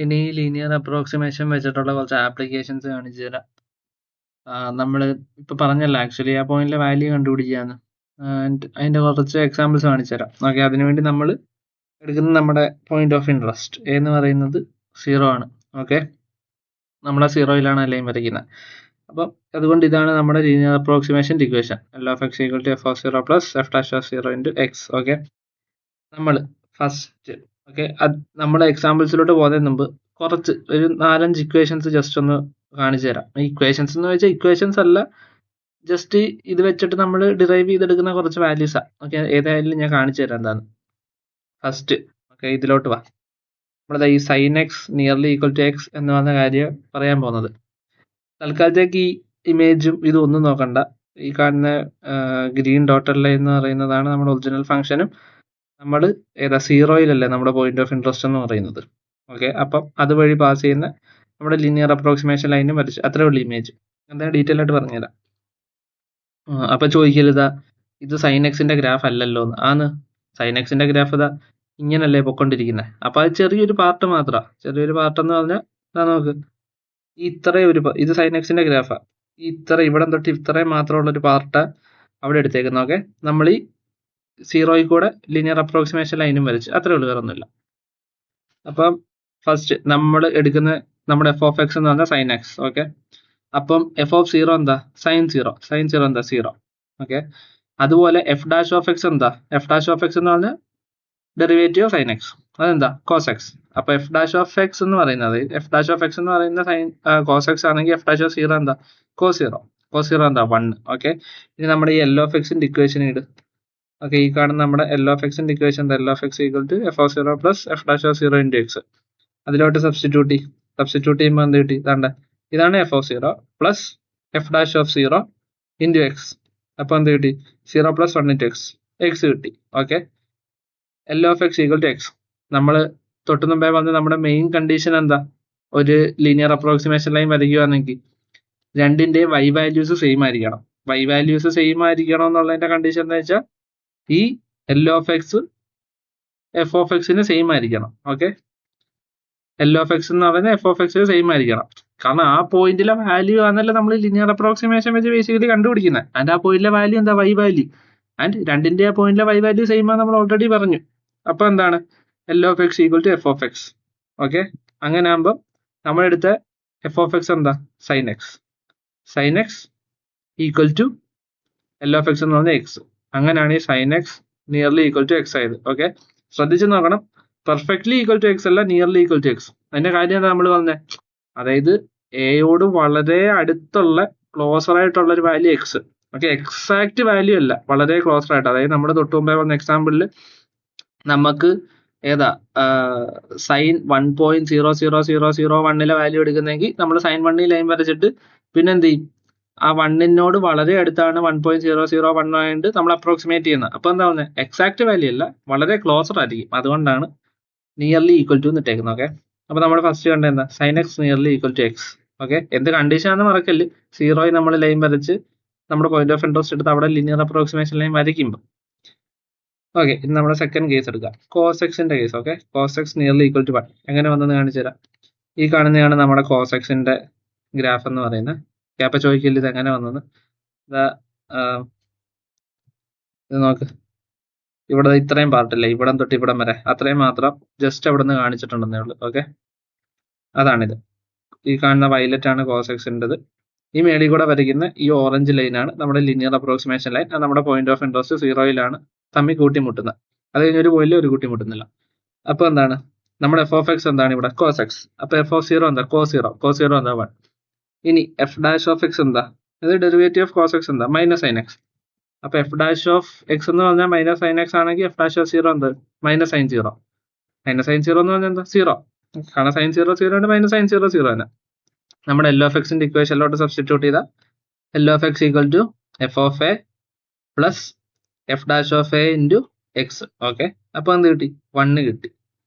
ഇനി linear approximation വെച്ചിട്ടുള്ള കുറച്ച് ആപ്ലിക്കേഷൻസ് കാണിച്ചു തരാം. നമ്മൾ ഇപ്പൊ പറഞ്ഞല്ലോ ആക്ച്വലി ആ പോയിന്റിലെ വാല്യൂ കണ്ടുപിടിക്കാന്ന്. അതിന്റെ കുറച്ച് എക്സാമ്പിൾസ് കാണിച്ചു തരാം. ഓക്കെ, അതിനുവേണ്ടി നമ്മൾ എടുക്കുന്ന നമ്മുടെ പോയിന്റ് ഓഫ് ഇൻട്രസ്റ്റ് എന്ന് പറയുന്നത് 0 ആണ്. ഓക്കെ, നമ്മളെ 0-യിലാണ് ലൈൻ വരയ്ക്കുന്നത്. അപ്പം അതുകൊണ്ട് ഇതാണ് നമ്മുടെ linear approximation equation. L of x equal to f of 0 plus f dash of 0 into x. Okay, നമ്മൾ ഫസ്റ്റ് നമ്മുടെ എക്സാമ്പിൾസിലോട്ട് പോകുന്നതിന് മുമ്പ് കുറച്ച് ഒരു 4-5 ഇക്വേഷൻസ് ജസ്റ്റ് ഒന്ന് കാണിച്ചു തരാം. ഇക്വേഷൻസ് എന്ന് വെച്ചാൽ ഇക്വേഷൻസ് അല്ല, ജസ്റ്റ് ഇത് വെച്ചിട്ട് നമ്മൾ ഡിറൈവ് ചെയ്തെടുക്കുന്ന കുറച്ച് വാല്യൂസാ. ഓക്കെ, ഏതായാലും ഞാൻ കാണിച്ചു തരാം എന്താണ്. ഫസ്റ്റ് ഓക്കെ, ഇതിലോട്ട് വാ. നമ്മളത് ഈ sine X nearly equal to X എന്ന് പറഞ്ഞ കാര്യം പറയാൻ പോകുന്നത്. തൽക്കാലത്തേക്ക് ഈ ഇമേജും ഇതും ഒന്നും നോക്കണ്ട. ഈ കാണുന്ന ഗ്രീൻ ഡോട്ടർ ലൈൻ എന്ന് പറയുന്നതാണ് നമ്മുടെ ഒറിജിനൽ ഫംഗ്ഷനും നമ്മൾ 0-യിലല്ലേ നമ്മുടെ പോയിന്റ് ഓഫ് ഇൻട്രസ്റ്റ് എന്ന് പറയുന്നത്. ഓക്കെ, അപ്പം അതുവഴി പാസ് ചെയ്യുന്ന നമ്മുടെ ലീനിയർ അപ്രോക്സിമേഷൻ ലൈനും വരച്ച് അത്രേ ഉള്ളൂ ഇമേജ്. എന്തായാലും ഡീറ്റെയിൽ ആയിട്ട് പറഞ്ഞുതരാം. അപ്പൊ ചോദിക്കരുതാ ഇത് സൈൻ എക്സിന്റെ ഗ്രാഫ് അല്ലല്ലോ എന്ന്. ആന്ന്, സൈൻ എക്സിന്റെ ഗ്രാഫ് ഇതാ ഇങ്ങനല്ലേ പൊക്കൊണ്ടിരിക്കുന്നത്. അപ്പൊ അത് ചെറിയൊരു പാർട്ട് മാത്രമാണ്. ചെറിയൊരു പാർട്ട് എന്ന് പറഞ്ഞാൽ നോക്ക്, ഇത്രയും ഇത് സൈൻ എക്സിന്റെ ഗ്രാഫാ. ഇവിടെ തൊട്ട് ഇത്രയും മാത്രമുള്ള ഒരു പാർട്ട് അവിടെ എടുത്തേക്കുന്നത്. ഓക്കെ, നമ്മൾ ഈ 0-യിൽ കൂടെ ലീനിയർ അപ്രോക്സിമേഷൻ ലൈനും വരച്ച് അത്രേ ഉള്ളൂ, വേറെ ഒന്നുമില്ല. അപ്പം ഫസ്റ്റ് നമ്മൾ എടുക്കുന്ന നമ്മുടെ എഫ് ഓഫ് എക്സ് എന്ന് പറഞ്ഞാൽ സൈൻ എക്സ്. ഓക്കെ, അപ്പം എഫ് ഓഫ് 0 എന്താ? സൈൻ 0. സൈൻ 0 എന്താ? 0. ഓക്കെ, അതുപോലെ എഫ് ഡാഷ് ഓഫ് എക്സ് എന്താ? എഫ് ഡാഷ് ഓഫ് എക്സ് എന്ന് പറഞ്ഞാൽ ഡെറിവേറ്റീവ് ഓഫ് സൈൻ എക്സ്, അതെന്താ? Cos X. അപ്പൊ എഫ് ഡാഷ് ഓഫ് എക്സ് എന്ന് പറയുന്നത് സൈൻ കോസ് എക്സ് ആണെങ്കിൽ എഫ് ഡാഷ് ഓഫ് 0 എന്താ? കോസ് 0. കോസ് 0 എന്താ? 1. ഓക്കെ, ഇനി നമ്മുടെ ഈ എൽ ഓഫ് എക്സിന്റെ ഇക്വേഷൻ ഇട്. ഓക്കെ, ഈ കാണുന്ന നമ്മുടെ എൽ ഓഫ് എക്സിന്റെ ഇക്വേഷൻ എന്താ? L of X equal to F of 0 plus F dash of 0 into X. അതിലോട്ട് സബ്സ്റ്റിറ്റ്യൂട്ട് ചെയ്യുമ്പോൾ എന്ത് കിട്ടി? ഇതാണ് F of 0 plus F dash of 0 into X. അപ്പൊ എന്ത് കിട്ടി? 0 പ്ലസ് 1 ഇൻറ്റു എക്സ്, എക്സ് കിട്ടി. Okay, L of X equal to X. നമ്മൾ തൊട്ട് മുമ്പേ വന്ന് നമ്മുടെ മെയിൻ കണ്ടീഷൻ എന്താ? ഒരു ലീനിയർ അപ്രോക്സിമേഷൻ ലൈൻ വരയ്ക്കുകയാണെങ്കിൽ രണ്ടിന്റെയും y വാല്യൂസ് സെയിം ആയിരിക്കണം. y വാല്യൂസ് സെയിം ആയിരിക്കണം എന്നുള്ളതിന്റെ കണ്ടീഷൻ എന്താ വെച്ചാൽ ഈ L of X F of എക്സിന് സെയിം ആയിരിക്കണം. ഓക്കെ, എൽ ഓഫ് എക്സ് എന്ന് പറയുന്നത് എഫ് ഓഫ് എക്സിന് സെയിം ആയിരിക്കണം. കാരണം ആ പോയിന്റിലെ വാല്യൂ ആണല്ലോ നമ്മൾ ലീനിയർ അപ്രോക്സിമേഷൻ വെച്ച് ബേസിക്കലി കണ്ടുപിടിക്കുന്നത്. ആൻഡ് ആ പോയിന്റിലെ വാല്യൂ എന്താ? y value. ആൻഡ് രണ്ടിന്റെ ആ പോയിന്റിലെ y വാല്യൂ സെയിം ആണ് നമ്മൾ ഓൾറെഡി പറഞ്ഞു. അപ്പൊ എന്താണ്? L of X equal to F of X. Okay, അങ്ങനെ ആകുമ്പോൾ നമ്മളെടുത്ത എഫ് ഓഫ് എക്സ് എന്താ? Sine X. Sine X equal to L of X എന്ന് പറഞ്ഞാൽ എക്സ്. അങ്ങനെയാണ് ഈ sine X nearly equal to X ആയത്. ഓക്കെ, ശ്രദ്ധിച്ച് നോക്കണം, പെർഫെക്റ്റ്ലി ഈക്വൽ ടു എക്സ് അല്ല, നിയർലി ഈക്വൽ ടു എക്സ്. അതിന്റെ കാര്യം എന്താ നമ്മൾ പറഞ്ഞത്? അതായത് എയോട് വളരെ അടുത്തുള്ള ക്ലോസർ ആയിട്ടുള്ള ഒരു value X. Okay, exact value അല്ല, വളരെ ക്ലോസർ ആയിട്ട്. അതായത് നമ്മുടെ തൊട്ട് മുമ്പേ വന്ന എക്സാമ്പിളിൽ നമുക്ക് ഏതാ സൈൻ 1.00001 വാല്യൂ എടുക്കുന്നെങ്കിൽ നമ്മൾ സൈൻ 1 ലൈൻ വരച്ചിട്ട് പിന്നെ എന്ത് ചെയ്യും? ആ 1-നോട് വളരെ അടുത്താണ് 1.001 ആയിട്ട് നമ്മൾ അപ്രോക്സിമേറ്റ് ചെയ്യുന്നത്. അപ്പൊ എന്താ പറയുന്നത്? എക്സാക്ട് വാല്യൂ അല്ല, വളരെ ക്ലോസർ ആയിരിക്കും. അതുകൊണ്ടാണ് നിയർലി ഈക്വൽ ടു ഇട്ടേക്കുന്നത്. ഓക്കെ, അപ്പൊ നമ്മൾ ഫസ്റ്റ് കണ്ട എന്താ? Sine X nearly equal to X. Okay, എന്ത് കണ്ടീഷൻ ആണെന്ന് മറക്കല്ല്. 0-യിൽ നമ്മൾ ലൈൻ വരച്ച് നമ്മുടെ പോയിന്റ് ഓഫ് ഇൻട്രസ്റ്റ് എടുത്ത് അവിടെ ലീനിയർ അപ്രോക്സിമേഷൻ ലൈൻ വരയ്ക്കുമ്പോൾ. ഓക്കെ, ഇനി നമ്മുടെ സെക്കൻഡ് കേസ് എടുക്കാം, കോസ് എക്സിന്റെ case. Okay, cos X nearly equal to 1 എങ്ങനെ വന്നെന്ന് കാണിച്ചു തരാം. ഈ കാണുന്നതാണ് നമ്മുടെ കോസ് എക്സിന്റെ ഗ്രാഫ് എന്ന് പറയുന്നത്. അപ്പൊ ചോദിക്കില്ല ഇത് എങ്ങനെ വന്നെന്ന്. ഇത് നോക്ക്, ഇവിടെ ഇത്രയും പാർട്ടില്ല, ഇവിടം തൊട്ട് ഇവിടം വരെ അത്രയും മാത്രം ജസ്റ്റ് അവിടെ നിന്ന് കാണിച്ചിട്ടുണ്ടെന്നേ ഉള്ളൂ. ഓക്കെ, അതാണിത്. ഈ കാണുന്ന വയലറ്റ് ആണ് കോസ് എക്സിൻ്റെത്. ഈ മേളിൽ കൂടെ വരയ്ക്കുന്ന ഈ ഓറഞ്ച് ലൈനാണ് നമ്മുടെ ലീനിയർ അപ്രോക്സിമേഷൻ ലൈൻ. അത് നമ്മുടെ പോയിന്റ് ഓഫ് ഇൻട്രസ്റ്റ് 0-യിലാണ് തമ്മിൽ കൂട്ടിമുട്ടുന്നത്. അത് കഴിഞ്ഞ ഒരു പോയിന്റിൽ ഒരു കൂട്ടിമുട്ടുന്നില്ല. അപ്പൊ എന്താണ് നമ്മുടെ എഫ് ഓഫ് എക്സ്? എന്താണ് ഇവിടെ? Cos X. അപ്പൊ എഫ് ഓഫ് 0 എന്താ? കോസ് 0. കോസ് 0 എന്താ? 1. ഇനി എഫ് ഡാഷ് ഓഫ് എക്സ് എന്താ? ഇത് ഡെറിവേറ്റീവ് ഓഫ് കോസ് എക്സ് എന്താ? Minus sign X. അപ്പൊ എഫ് ഡാഷ് ഓഫ് എക്സ് എന്ന് പറഞ്ഞാൽ മൈനസ് സൈൻ എക്സ് ആണെങ്കിൽ എഫ് ഡാഷ് ഓഫ് 0 എന്ത്? Minus sign 0. മൈനസ് സൈൻ 0 എന്ന് പറഞ്ഞാൽ എന്താ? 0. കാരണം സൈൻ 0 0 ആണ്, മൈനസ് സൈൻ 0 0 തന്നെ. നമ്മുടെ എൽ ഓഫ് എക്സിന്റെ ഇക്വേഷനിലോട്ട് സബ്സ്റ്റിറ്റ്യൂട്ട് ചെയ്താൽ L of X equal to F of A plus F dash of A into X. Okay, അപ്പൊ എന്ത് കിട്ടി? 1 കിട്ടി.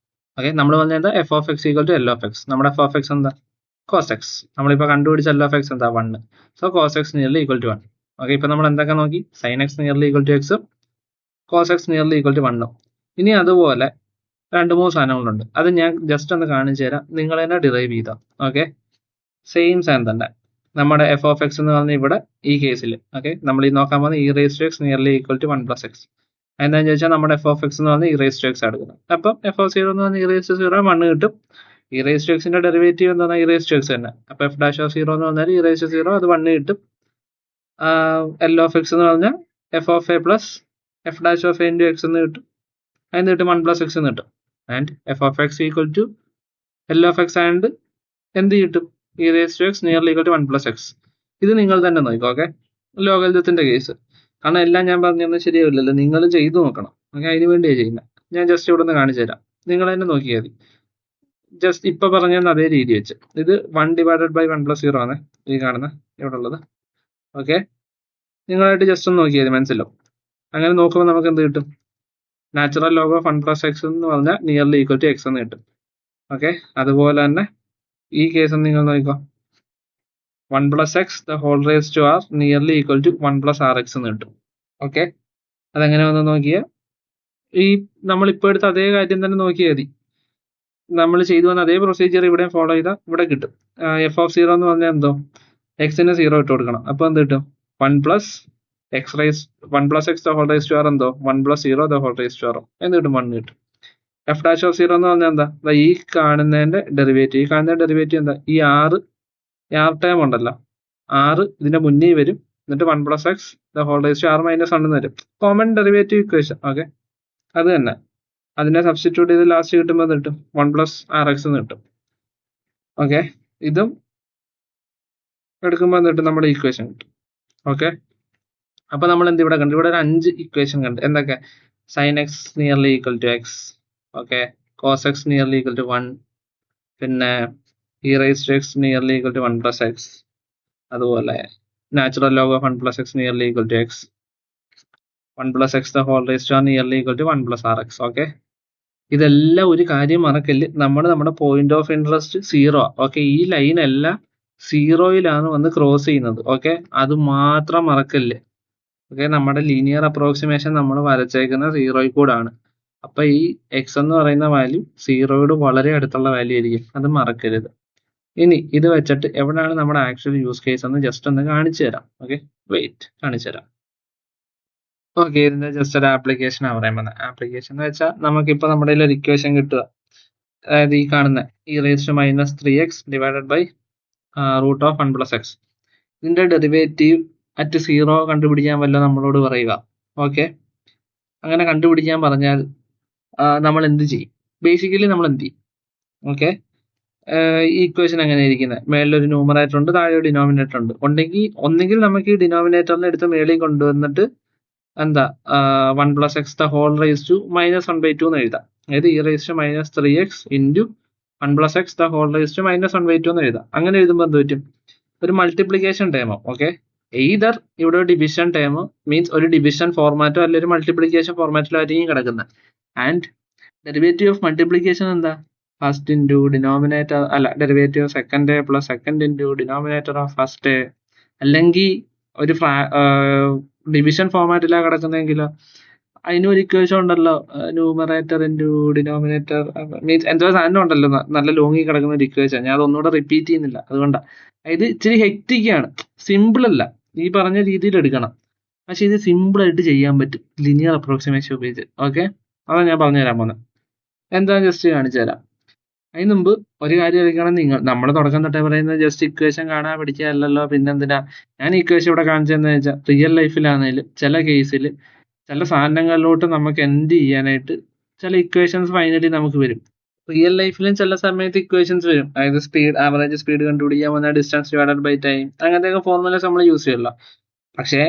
ഓക്കെ, നമ്മൾ പറഞ്ഞ എന്താ? F of X equal to L of X. നമ്മുടെ എഫ് ഓഫ് എക്സ് എന്താ? Cos X. നമ്മളിപ്പോ കണ്ടുപിടിച്ച എൽ ഓഫ് എക്സ് എന്താ? 1. So cos X nearly equal to 1. Okay, ഇപ്പൊ നമ്മൾ എന്തൊക്കെ നോക്കി? Sine X nearly equal to എക്സും cos X nearly equal to 1ഉം. ഇനി അതുപോലെ മൂന്ന് സാധനങ്ങളുണ്ട്. അത് ഞാൻ ജസ്റ്റ് ഒന്ന് കാണിച്ചു തരാം, നിങ്ങൾ തന്നെ ഡിറൈവ് ചെയ്താൽ. ഓക്കെ, സെയിം സാധനം തന്നെ. നമ്മുടെ എഫ് ഓഫ് എക്സ് എന്ന് പറഞ്ഞ ഇവിടെ ഈ കേസിൽ ഓക്കെ നമ്മൾ ഈ നോക്കാൻ പോകുന്നത് E raise to X nearly equal to 1 + x. എന്താണെന്ന് ചോദിച്ചാൽ നമ്മുടെ എഫ് ഓഫ് എക്സ് എന്ന് പറഞ്ഞാൽ ഇ റേസ് ടു എക്സ് എടുക്കുന്നത്. അപ്പം എഫ് ഓഫ് 0 എന്ന് പറഞ്ഞാൽ ഇ റേസ് ടു 0 1 കിട്ടും. ഇ റേസ് ടു എക്സിന്റെ ഡെറിവേറ്റീവ് എന്ന് പറഞ്ഞാൽ ഇ റേസ് ടു എക്സ് തന്നെ. അപ്പൊ എഫ് ഡാഷ് ഓഫ് 0 എന്ന് പറഞ്ഞാൽ ഇ റേസ് ടു 0 അത് 1 കിട്ടും. എൽ ഓഫ് എക്സ് എന്ന് പറഞ്ഞാൽ F of A plus F dash of A into X എന്ന് കിട്ടും. അതിന് കിട്ടും 1 + x എന്ന് കിട്ടും. And F of X equal to L of X and എന്ത് കിട്ടും? E raise to X nearly equal to 1 + x. ഇത് നിങ്ങൾ തന്നെ നോക്കുക. ഓക്കെ, ലോഗരിതത്തിന്റെ കേസ്, കാരണം എല്ലാം ഞാൻ പറഞ്ഞൊന്നും ശരിയാവില്ലല്ലോ, നിങ്ങൾ ചെയ്തു നോക്കണം. ഓക്കെ, അതിന് വേണ്ടിയാണ് ചെയ്യുന്നത്. ഞാൻ ജസ്റ്റ് ഇവിടെ നിന്ന് കാണിച്ചു തരാം, നിങ്ങൾ തന്നെ നോക്കിയാൽ മതി. ജസ്റ്റ് ഇപ്പൊ പറഞ്ഞ അതേ രീതി വെച്ച് ഇത് 1 / 1 + 0 ആണ് ഈ കാണുന്ന ഇവിടെ ഉള്ളത്. ഓക്കെ, നിങ്ങളായിട്ട് ജസ്റ്റ് ഒന്ന് നോക്കിയാൽ മതി, മനസ്സിലാവും. അങ്ങനെ നോക്കുമ്പോൾ നമുക്ക് എന്ത് കിട്ടും? നാച്ചുറൽ ലോഗ് ഓഫ് 1 + x എന്ന് പറഞ്ഞാൽ നിയർലി ഈക്വൽ ടു എക്സ് എന്ന് കിട്ടും. ഓക്കെ, അതുപോലെ തന്നെ ഈ കേസ് നിങ്ങൾ നോക്കിക്കോ, 1 + x the whole raised to r nearly equal to 1 + rx എന്ന് കിട്ടും. ഓക്കെ, അതെങ്ങനെ വന്ന് നോക്കിയാൽ ഈ നമ്മളിപ്പോൾ എടുത്ത അതേ കാര്യം തന്നെ നോക്കിയാൽ മതി. നമ്മൾ ചെയ്തു വന്ന അതേ പ്രൊസീജിയർ ഇവിടെ ഫോളോ ചെയ്താൽ ഇവിടെ കിട്ടും. എഫ് ഓഫ് 0 എന്ന് പറഞ്ഞാൽ എന്തോ എക്സിന് 0 ഇട്ട് കൊടുക്കണം. അപ്പോൾ എന്ത് കിട്ടും? 1 + x the whole raised to r എന്തോ 1 + 0 the whole raised to r എന്ന് കിട്ടും, 1 കിട്ടും. എഫ് ഡാഷ് ഓഫ് 0 എന്ന് പറഞ്ഞാൽ എന്താ? ഈ കാണുന്നതിന്റെ ഡെറിവേറ്റീവ്, ഈ കാണുന്ന ഡെറിവേറ്റീവ് എന്താ? ഈ ആർ ടൈം ഉണ്ടല്ലോ, 6 ഇതിന്റെ മുന്നേ വരും, എന്നിട്ട് 1 + x the whole raised to r - 1 എന്ന് വരും. Common derivative equation. ഓക്കെ, അത് തന്നെ അതിനെ സബ്സ്റ്റിറ്റ്യൂട്ട് ചെയ്ത് ലാസ്റ്റ് കിട്ടുമ്പോൾ കിട്ടും 1 + rx എന്ന് കിട്ടും. ഓക്കെ, ഇതും എടുക്കുമ്പോൾ കിട്ടും നമ്മുടെ ഇക്വേഷൻ കിട്ടും. ഓക്കെ, അപ്പൊ നമ്മൾ എന്ത് ഇവിടെ കണ്ടു? ഇവിടെ ഒരു 5 ഇക്വേഷൻ കണ്ടു. എന്തൊക്കെ? sin x nearly equal to X, okay, cos x nearly equal to 1, പിന്നെ E raise to X nearly equal to 1 + x, അതുപോലെ natural log of 1 + x nearly equal to X, 1 + x the whole raised to r nearly equal to 1 + rx. Okay, ഇതെല്ലാം ഒരു കാര്യം മറക്കല്, നമ്മുടെ point of interest 0. Okay, ഈ line എല്ലാം 0-യിലാണ് വന്ന് ക്രോസ് ചെയ്യുന്നത്. ഓക്കെ, അത് മാത്രം മറക്കല്ലേ. ഓക്കെ, നമ്മുടെ ലീനിയർ അപ്രോക്സിമേഷൻ നമ്മൾ വരച്ചേക്കുന്ന 0-യിൽ കൂടാണ്. അപ്പൊ ഈ എക്സ് എന്ന് പറയുന്ന വാല്യൂ 0-യോട് വളരെ അടുത്തുള്ള വാല്യൂ ആയിരിക്കും, അത് മറക്കരുത്. ഇനി ഇത് വെച്ചിട്ട് എവിടെയാണ് നമ്മുടെ ആക്ച്വൽ യൂസ് കേസ് എന്ന് ജസ്റ്റ് ഒന്ന് കാണിച്ചു തരാം. ഓക്കെ, വെയിറ്റ്, കാണിച്ചു തരാം. ഓക്കെ, ഇതിന്റെ ജസ്റ്റ് ഒരു ആപ്ലിക്കേഷൻ പറയാൻ വന്നത്. ആപ്ലിക്കേഷൻ എന്ന് വെച്ചാൽ നമുക്കിപ്പോൾ നമ്മുടെ ഒരു ഇക്വേഷൻ കിട്ടുക, അതായത് ഈ കാണുന്ന E raise to -3x divided by root of 1 + x. ഇതിന്റെ ഡെറിവേറ്റീവ് അറ്റ് 0 കണ്ടുപിടിക്കാൻ വല്ല നമ്മളോട് പറയുക. ഓക്കെ, അങ്ങനെ കണ്ടുപിടിക്കാൻ പറഞ്ഞാൽ നമ്മൾ എന്ത് ചെയ്യും? ബേസിക്കലി നമ്മൾ എന്ത് ചെയ്യും? ഓക്കെ, ഈ ഇക്വേഷൻ എങ്ങനെ ഇരിക്കുന്നത്? മേളിലൊരു ന്യൂമറേറ്റർ ഉണ്ട്, താഴെ ഒരു ഡിനോമിനേറ്റർ ഉണ്ട്. ഒന്നെങ്കിൽ നമുക്ക് ഈ ഡിനോമിനേറ്ററിനെ എടുത്ത് മേളിൽ കൊണ്ടുവന്നിട്ട് എന്താ 1 + x the whole raised to -1/2 എന്ന് എഴുതാം. അതായത് E raise to -3x into 1 + x the whole raised to -1/2 എന്ന് എഴുതാം. അങ്ങനെ എഴുതുമ്പോൾ എന്ത് പറ്റും? ഒരു മൾട്ടിപ്ലിക്കേഷൻ ടേമോ, ഓക്കെ, എയ്തർ ഇവിടെ ഒരു ഡിവിഷൻ ടേമോ, മീൻസ് ഒരു ഡിവിഷൻ ഫോർമാറ്റോ അല്ലെങ്കിൽ ഒരു മൾട്ടിപ്ലിക്കേഷൻ ഫോർമാറ്റിലോ ആയിരിക്കും കിടക്കുന്നത്. ആൻഡ് ഡെറിവേറ്റീവ് ഓഫ് മൾട്ടിപ്ലിക്കേഷൻ എന്താ? ഫസ്റ്റ് ഇൻറ്റു ഡിനോമിനേറ്റർ, അല്ല, derivative second plus second into denominator of first. അല്ലെങ്കിൽ ഒരു ഡിവിഷൻ ഫോർമാറ്റിലാണ് കിടക്കുന്നതെങ്കിലോ അതിനും ഒരു ഇക്വേഷൻ ഉണ്ടല്ലോ, ന്യൂമറേറ്റർ ഇൻറ്റു ഡിനോമിനേറ്റർ, മീൻസ് എന്തോ സാധനം ഉണ്ടല്ലോ നല്ല ലോങ്ങി കിടക്കുന്ന ഒരു ഇക്വേഷൻ. ഞാൻ അതൊന്നുകൂടെ റിപ്പീറ്റ് ചെയ്യുന്നില്ല, അതുകൊണ്ടാണ്. ഇത് ഇച്ചിരി ഹെക്റ്റിക് ആണ്, സിമ്പിൾ അല്ല, ഈ പറഞ്ഞ രീതിയിൽ എടുക്കണം. പക്ഷെ ഇത് സിമ്പിൾ ആയിട്ട് ചെയ്യാൻ പറ്റും ലിനിയർ അപ്രോക്സിമേഷൻ ഉപയോഗിച്ച്. ഓക്കെ, അതാണ് ഞാൻ പറഞ്ഞു തരാൻ പോകുന്നത്. എന്താ ജസ്റ്റ് കാണിച്ചു തരാം. അതിന് മുമ്പ് ഒരു കാര്യം അറിയിക്കണം, നമ്മൾ തുടക്കം തൊട്ടേ പറയുന്നത് ജസ്റ്റ് ഇക്വേഷൻ കാണാൻ പഠിക്കാനല്ലോ, പിന്നെന്തിനാ ഞാൻ ഇക്വേഷൻ ഇവിടെ കാണിച്ചതെന്ന് വെച്ചാൽ റിയൽ ലൈഫിലാണെങ്കിലും ചില കേസിൽ ചില സാധനങ്ങളിലോട്ട് നമുക്ക് എന്ത് ചെയ്യാനായിട്ട് ചില ഇക്വേഷൻസ് ഫൈനലി നമുക്ക് വരും. റിയൽ ലൈഫിലും ചില സമയത്ത് ഇക്വേഷൻസ് വരും, അതായത് സ്പീഡ്, ആവറേജ് സ്പീഡ് കണ്ടുപിടിക്കാൻ വന്ന ഡിസ്റ്റൻസ് ഡിവൈഡഡ് ബൈ ടൈം, അങ്ങനത്തെ ഫോർമുലേസ് നമ്മൾ യൂസ് ചെയ്യല്ലോ. പക്ഷേ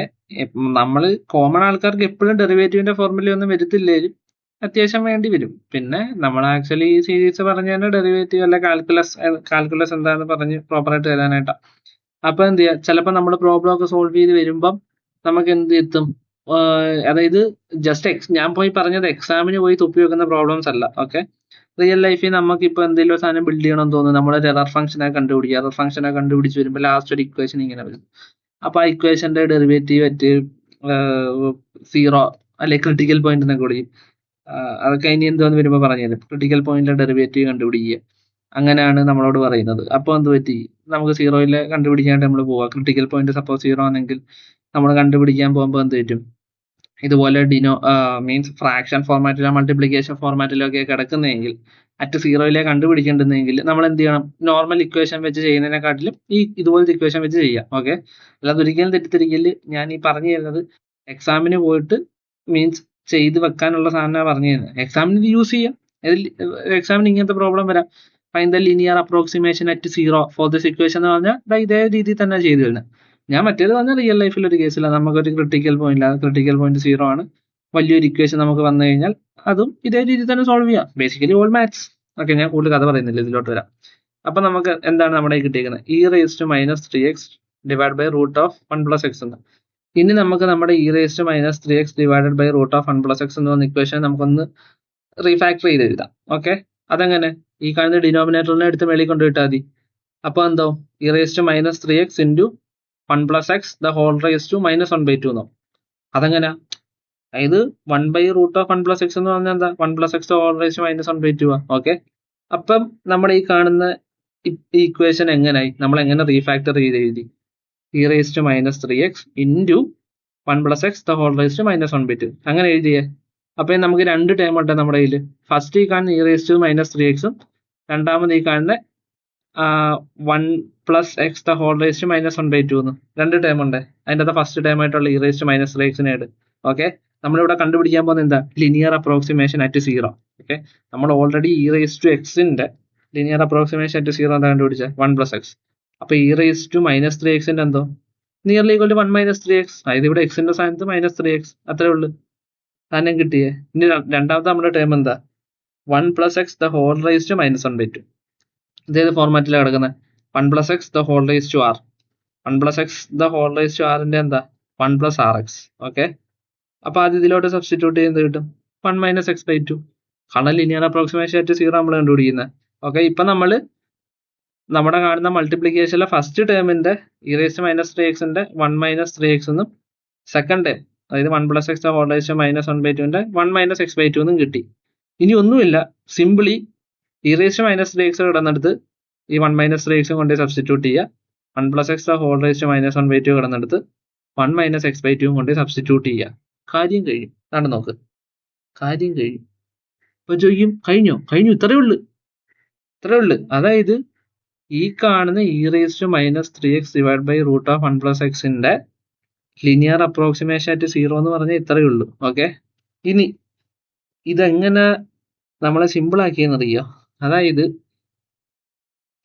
നമ്മൾ കോമൺ ആൾക്കാർക്ക് എപ്പോഴും ഡെറിവേറ്റീവിന്റെ ഫോർമുല ഒന്നും വരത്തില്ലേലും അത്യാവശ്യം വേണ്ടി വരും. പിന്നെ നമ്മൾ ആക്ച്വലി ഈ സീരീസ് പറഞ്ഞാൽ ഡെറിവേറ്റീവ് അല്ല കാൽക്കുലസ് എന്താണെന്ന് പറഞ്ഞ് പ്രോപ്പറായിട്ട് തരാനായിട്ടാണ്. അപ്പൊ എന്ത് ചെയ്യാം, ചിലപ്പോൾ നമ്മൾ പ്രോബ്ലം ഒക്കെ സോൾവ് ചെയ്ത് വരുമ്പം നമുക്ക് എന്ത് എത്തും, അതായത് ജസ്റ്റ് ഞാൻ പോയി പറഞ്ഞത് എക്സാമിന് പോയി തുപ്പി വെക്കുന്ന പ്രോബ്ലംസ് അല്ല. ഓക്കെ, റിയൽ ലൈഫിൽ നമുക്ക് ഇപ്പോൾ എന്തെങ്കിലും സാധനം ബിൽഡ് ചെയ്യണമെന്ന് തോന്നുന്നു, നമ്മൾ എറർ ഫംഗ്ഷനെ കണ്ടുപിടിക്കുക. എറർ ഫംഗ്ഷനെ കണ്ടുപിടിച്ച് വരുമ്പോൾ ലാസ്റ്റ് ഒരു ഇക്വേഷൻ ഇങ്ങനെ വരും. അപ്പൊ ആ ഇക്വേഷന്റെ ഡെറിവേറ്റീവ് അറ്റ് 0 അല്ലെങ്കിൽ ക്രിട്ടിക്കൽ പോയിന്റ് എന്നൊക്കെ വിളിക്കും. അതൊക്കെ ഇനി എന്തോന്ന് വരുമ്പോൾ പറഞ്ഞുതരും. ക്രിട്ടിക്കൽ പോയിന്റിലെ ഡെറിവേറ്റീവ് കണ്ടുപിടിക്കുക, അങ്ങനെയാണ് നമ്മളോട് പറയുന്നത്. അപ്പോൾ എന്ത് പറ്റി, നമുക്ക് സീറോയിലെ കണ്ടുപിടിക്കാണ്ട് നമ്മൾ പോവാം. ക്രിട്ടിക്കൽ പോയിന്റ് സപ്പോസ് 0 ആണെങ്കിൽ നമ്മൾ കണ്ടുപിടിക്കാൻ പോകുമ്പോൾ എന്ത് പറ്റും, ഇതുപോലെ മീൻസ് ഫ്രാക്ഷൻ ഫോർമാറ്റിലോ മൾട്ടിപ്ലിക്കേഷൻ ഫോർമാറ്റിലോ ഒക്കെ കിടക്കുന്നതെങ്കിൽ അറ്റ് സീറോയിലെ കണ്ടുപിടിക്കേണ്ടതെങ്കിൽ നമ്മൾ എന്ത് ചെയ്യണം, നോർമൽ ഇക്വേഷൻ വെച്ച് ചെയ്യുന്നതിനെക്കാട്ടിലും ഇതുപോലത്തെ ഇക്വേഷൻ വെച്ച് ചെയ്യാം. ഓക്കെ, അല്ലാതെ ഒരിക്കലും തെറ്റിദ്ധരിക്കല്. ഞാൻ ഈ പറഞ്ഞു തരുന്നത് എക്സാമിന് പോയിട്ട് മീൻസ് ചെയ്ത് വെക്കാനുള്ള സാധനമാണ് പറഞ്ഞു തരുന്നത്. എക്സാമിന് യൂസ് ചെയ്യാം. എക്സാമിന് ഇങ്ങനത്തെ പ്രോബ്ലം വരാം. Find the linear approximation at zero for this equation എന്ന് പറഞ്ഞാൽ ഇതേ രീതിയിൽ തന്നെ ചെയ്തു വരുന്നത്. ഞാൻ മറ്റേത് പറഞ്ഞാൽ റിയൽ ലൈഫിൽ ഒരു കേസില്ല, നമുക്കൊരു ക്രിട്ടിക്കൽ പോയിന്റ്, ക്രിട്ടിക്കൽ പോയിന്റ് 0 ആണ്, വലിയൊരു ഇക്വേഷൻ നമുക്ക് വന്നു കഴിഞ്ഞാൽ അതും ഇതേ രീതിയിൽ തന്നെ സോൾവ് ചെയ്യാം. Basically all maths. ഓക്കെ, ഞാൻ കൂടുതൽ കഥ പറയുന്നില്ല, ഇതിലോട്ട് വരാം. അപ്പൊ നമുക്ക് എന്താണ് നമ്മുടെ കിട്ടിയിരിക്കുന്നത്, e⁻³ divide by root of 1 + x എന്ന്. ഇനി നമുക്ക് നമ്മുടെ e⁻³ divided by root of 1 + x എന്ന് പറഞ്ഞ ഇക്വേഷൻ നമുക്കൊന്ന് റീഫാക്ടർ ചെയ്ത് എഴുതാം. ഓക്കെ, അതെങ്ങനെ, ഈ കാണുന്ന ഡിനോമിനേറ്ററിനെ എടുത്ത് മേളിൽ കൊണ്ടുപോയിട്ടാൽ മതി. അപ്പൊ എന്തോ e⁻³ into 1 + x the whole raised to -1/2 എന്നോ. അതെങ്ങനെ, അതായത് 1/√1 + x എന്ന് പറഞ്ഞാൽ എന്താ, 1 + x the whole raised to -1/2 ആ. ഓക്കെ, അപ്പം നമ്മുടെ ഈ കാണുന്ന ഇക്വേഷൻ എങ്ങനെയായി, നമ്മൾ എങ്ങനെ റീഫാക്ടർ ചെയ്ത് എഴുതി, e⁻³ into 1 + x the whole raised to -1/2 അങ്ങനെ എഴുതിയേ. അപ്പൊ നമുക്ക് രണ്ട് ടേം ഉണ്ട് നമ്മുടെ കയ്യിൽ. ഫസ്റ്റ് ഈ കാണുന്ന e⁻³ രണ്ടാമത് ഈ കാണുന്ന 1 + x the whole raised to -1/2 എന്ന് രണ്ട് ടേം ഉണ്ട്. അതിൻ്റെ ഫസ്റ്റ് ടേം ആയിട്ടുള്ള e⁻³ എടു. ഓക്കെ, നമ്മളിവിടെ കണ്ടുപിടിക്കാൻ പോകുന്നത് എന്താ, ലിനിയർ അപ്രോക്സിമേഷൻ അറ്റ് 0. ഓക്കെ, നമ്മൾ already e⁻⁻ linear approximation at 0 എന്താ കണ്ടുപിടിച്ചത്, 1 + x. അപ്പൊ e⁻³ എന്തോ നിയർലി ഈക്വൽ ടു 1 - 3x, അതായത് ഇവിടെ എക്സിന്റെ സ്ഥാനത്ത് -3x, അത്രേ ഉള്ളൂ. സാധനം കിട്ടിയേ. ഇനി രണ്ടാമത്തെ നമ്മുടെ ടേം എന്താ, 1 + x the whole raised to -1/2. ഇതേത് ഫോർമാറ്റിലാണ് കിടക്കുന്നത്, 1 + x the whole raised to r. 1 + x the whole raised to r ന്റെ എന്താ 1 + rx. ഓക്കെ, അപ്പൊ അത് ഇതിലോട്ട് സബ്സ്റ്റിറ്റ്യൂട്ട് ചെയ്യുന്നത് കിട്ടും 1 - x/2. കാരണം ലിനിയർ അപ്രോക്സിമേഷൻ അറ്റ് 0 നമ്മൾ കണ്ടുപിടിക്കുന്നത്. ഓക്കെ, ഇപ്പൊ നമ്മൾ നമ്മുടെ കാണുന്ന മൾട്ടിപ്ലിക്കേഷനിലെ ഫസ്റ്റ് ടേമിന്റെ e⁻³ ന്റെ 1 - 3x എന്നും സെക്കൻഡ് ടേം അതായത് 1 + x the whole raised to -1/2 ന്റെ 1 - x/2 എന്നും കിട്ടി. ഇനി ഒന്നുമില്ല, സിംപിളി e⁻³ കിടന്നെടുത്ത് ഈ 1 - 3x കൊണ്ട് സബ്സ്റ്റിറ്റ്യൂട്ട് ചെയ്യുക, 1 + x the whole raised to -1/2 കിടന്നെടുത്ത് 1 - x/2 കൊണ്ട് സബ്സ്റ്റിറ്റ്യൂട്ട് ചെയ്യുക. കാര്യം കഴിയും. ആണ് നോക്ക്, കാര്യം കഴിയും. ഇപ്പൊ ചോദിക്കും കഴിഞ്ഞു, ഇത്രയേ ഉള്ളു. അതായത് ഈ കാണുന്ന e⁻³ divide by root of 1 + x ന്റെ ലിനിയർ അപ്രോക്സിമേഷൻ അറ്റ് 0 എന്ന് പറഞ്ഞാൽ ഇത്രയേ ഉള്ളൂ. ഓക്കെ, ഇനി ഇതെങ്ങനെ നമ്മളെ സിമ്പിൾ ആക്കിയെന്നറിയോ, അതായത്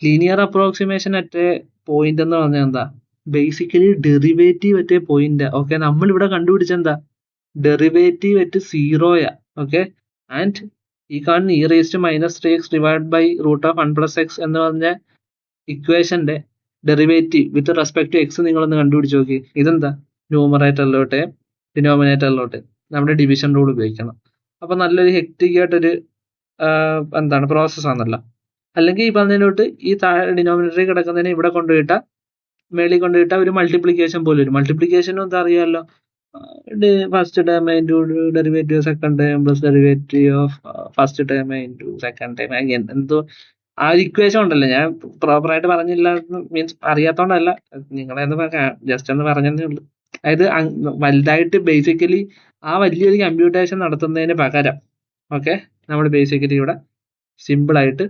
ലീനിയർ അപ്രോക്സിമേഷൻ അറ്റ് പോയിന്റ് എന്ന് പറഞ്ഞാൽ എന്താ, basically derivative at point. Okay, നമ്മളിവിടെ കണ്ടുപിടിച്ചെന്താ, ഡെറിവേറ്റീവ് അറ്റ് 0 ഓക്കെ, ആൻഡ് ഈ കാണുന്ന e⁻³ divide by root of 1 + x എന്ന് പറഞ്ഞ ഇക്വേഷന്റെ derivative with respect to X നിങ്ങളൊന്ന് കണ്ടുപിടിച്ച് നോക്കി. ഇതെന്താ, ന്യൂമറേറ്ററിലോട്ട് ഡിനോമിനേറ്ററിലോട്ട് നമ്മുടെ ഡിവിഷൻ റൂൾ ഉപയോഗിക്കണം. അപ്പൊ നല്ലൊരു ഹെക്റ്റിക് ആയിട്ടൊരു എന്താണ് പ്രോസസ് ആണല്ലോ. അല്ലെങ്കിൽ ഈ പറഞ്ഞതിലോട്ട് ഈ താഴെ ഡിനോമിനേറ്ററിൽ കിടക്കുന്നതിനെ ഇവിടെ കൊണ്ടുപോയിട്ട മേളിൽ കൊണ്ടുപോയിട്ട ഒരു മൾട്ടിപ്ലിക്കേഷൻ പോലെ വരും. മൾട്ടിപ്ലിക്കേഷനും എന്താ അറിയാമല്ലോ, first term into derivative second term plus derivative of first term into second term. എന്തോ ആ ഒരു ഇക്വേഷൻ ഉണ്ടല്ലോ, ഞാൻ പ്രോപ്പറായിട്ട് പറഞ്ഞില്ല, മീൻസ് അറിയാത്തോണ്ടല്ല, നിങ്ങളെ ജസ്റ്റ് ഒന്ന് പറഞ്ഞതേ ഉള്ളൂ. അതായത് വലുതായിട്ട് ബേസിക്കലി ആ വലിയൊരു കമ്പ്യൂട്ടേഷൻ നടത്തുന്നതിന് പകരം ഓക്കെ, നമ്മൾ ബേസിക്കലി ഇവിടെ സിമ്പിളായിട്ട്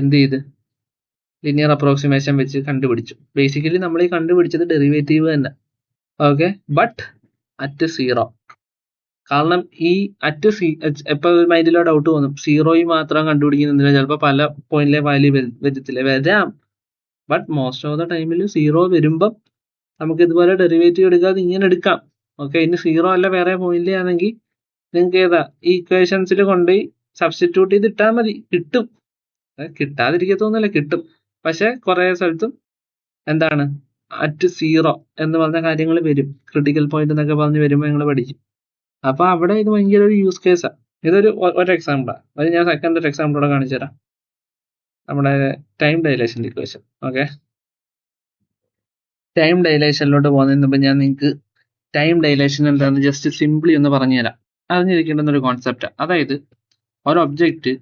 എന്ത് ചെയ്ത് ലിനിയർ അപ്രോക്സിമേഷൻ വെച്ച് കണ്ടുപിടിച്ചു. ബേസിക്കലി നമ്മൾ ഈ കണ്ടുപിടിച്ചത് ഡെറിവേറ്റീവ് തന്നെ. Okay, but at 0. കാരണം ഈ അറ്റ് ഇപ്പൊ മൈൻഡിലോ ഡൗട്ട് തോന്നും, 0 മാത്രം കണ്ടുപിടിക്കുന്നില്ല, ചിലപ്പോൾ പല പോയിന്റിലെ വാല്യൂ വരാം. ബട്ട് മോസ്റ്റ് ഓഫ് ദ ടൈമിൽ 0 വരുമ്പം നമുക്ക് ഇതുപോലെ ഡെറിവേറ്റീവ് എടുക്കാതെ ഇങ്ങനെ എടുക്കാം. ഓക്കെ, ഇനി 0 അല്ല വേറെ പോയിന്റ് ആണെങ്കിൽ നിങ്ങൾക്ക് ഏതാ ഈ ഇക്വേഷൻസിൽ കൊണ്ടുപോയി സബ്സ്റ്റിറ്റ്യൂട്ട് ചെയ്ത് ഇട്ടാൽ മതി, കിട്ടും. കിട്ടാതിരിക്കത്തൊന്നുമില്ല, കിട്ടും. പക്ഷെ കുറെ സ്ഥലത്തും എന്താണ് അറ്റ് 0 എന്ന് പറഞ്ഞ കാര്യങ്ങൾ വരും, ക്രിട്ടിക്കൽ പോയിന്റ് എന്നൊക്കെ പറഞ്ഞ് വരുമ്പോൾ നിങ്ങൾ പഠിക്കും. അപ്പൊ അവിടെ ഇത് ഭയങ്കര ഒരു യൂസ് കേസാണ്. ഇതൊരു എക്സാമ്പിളാണ്. അത് ഞാൻ സെക്കൻഡ് ഒരു എക്സാമ്പിളോടെ കാണിച്ചു തരാം. നമ്മുടെ ടൈം ഡൈലേഷൻ്റെ ഇക്വേഷൻ. ഓക്കെ, ടൈം ഡൈലേഷനിലോട്ട് പോകുന്നതിന് മുമ്പ് ഞാൻ നിങ്ങൾക്ക് ടൈം ഡൈലേഷൻ എന്താണെന്ന് ജസ്റ്റ് സിംപ്ലി ഒന്ന് പറഞ്ഞുതരാം. അറിഞ്ഞിരിക്കേണ്ടുന്ന ഒരു കോൺസെപ്റ്റ്. അതായത് ഒരു ഒബ്ജക്റ്റ്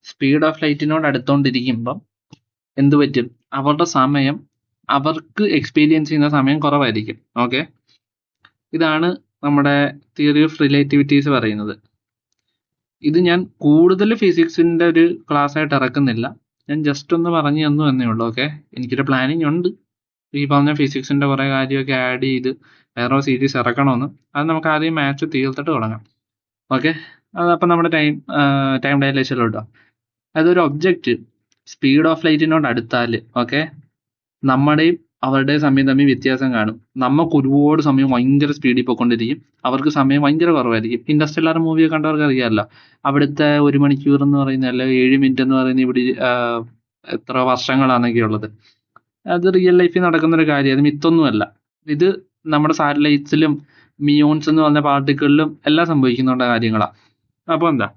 സ്പീഡ് ഓഫ് ലൈറ്റിനോട് അടുത്തോണ്ടിരിക്കുമ്പം എന്ത് പറ്റും, അവരുടെ സമയം, അവർക്ക് എക്സ്പീരിയൻസ് ചെയ്യുന്ന സമയം കുറവായിരിക്കും. ഓക്കെ, ഇതാണ് നമ്മുടെ തിയറി ഓഫ് റിലേറ്റിവിറ്റീസ് പറയുന്നത്. ഇത് ഞാൻ കൂടുതൽ ഫിസിക്സിന്റെ ഒരു ക്ലാസ് ആയിട്ട് ഇറക്കുന്നില്ല, ഞാൻ ജസ്റ്റ് ഒന്ന് പറഞ്ഞു തന്നു എന്നേ ഉള്ളൂ. ഓക്കെ, എനിക്കൊരു പ്ലാനിങ് ഉണ്ട് ഈ പറഞ്ഞ ഫിസിക്സിന്റെ കുറെ കാര്യമൊക്കെ ആഡ് ചെയ്ത് വേറെ സീരീസ് ഇറക്കണമെന്ന്. അത് നമുക്ക് ആദ്യം മാച്ച് തീർത്തിട്ട് തുടങ്ങാം. ഓക്കെ, അതപ്പം നമ്മുടെ ടൈം ഡയലേഷനിലോട്ടോ. അതൊരു ഒബ്ജക്റ്റ് സ്പീഡ് ഓഫ് ലൈറ്റിനോട് അടുത്താൽ ഓക്കെ, നമ്മുടെയും അവരുടെ സമയം തമ്മിൽ വ്യത്യാസം കാണും. നമുക്ക് ഒരുപാട് സമയം ഭയങ്കര സ്പീഡിൽ പോയിക്കൊണ്ടിരിക്കും, അവർക്ക് സമയം ഭയങ്കര കുറവായിരിക്കും. ഇൻഡസ്ട്രിയൽ മൂവിയെ കണ്ടവർക്ക് അറിയാമല്ലോ, അവിടുത്തെ 1 മണിക്കൂർ എന്ന് പറയുന്ന അല്ല 7 മിനിറ്റ് എന്ന് പറയുന്ന ഇവിടെ എത്ര വർഷങ്ങളാണെന്നൊക്കെ ഉള്ളത്. അത് റിയൽ ലൈഫിൽ നടക്കുന്ന ഒരു കാര്യം, അത് മിത്തൊന്നുമല്ല. ഇത് നമ്മുടെ സാറ്റലൈറ്റ്സിലും മിയോൺസ് എന്ന് പറഞ്ഞ പാർട്ടിക്കിളിലും എല്ലാം സംഭവിക്കുന്നുണ്ട കാര്യങ്ങളാണ്. അപ്പോൾ എന്താ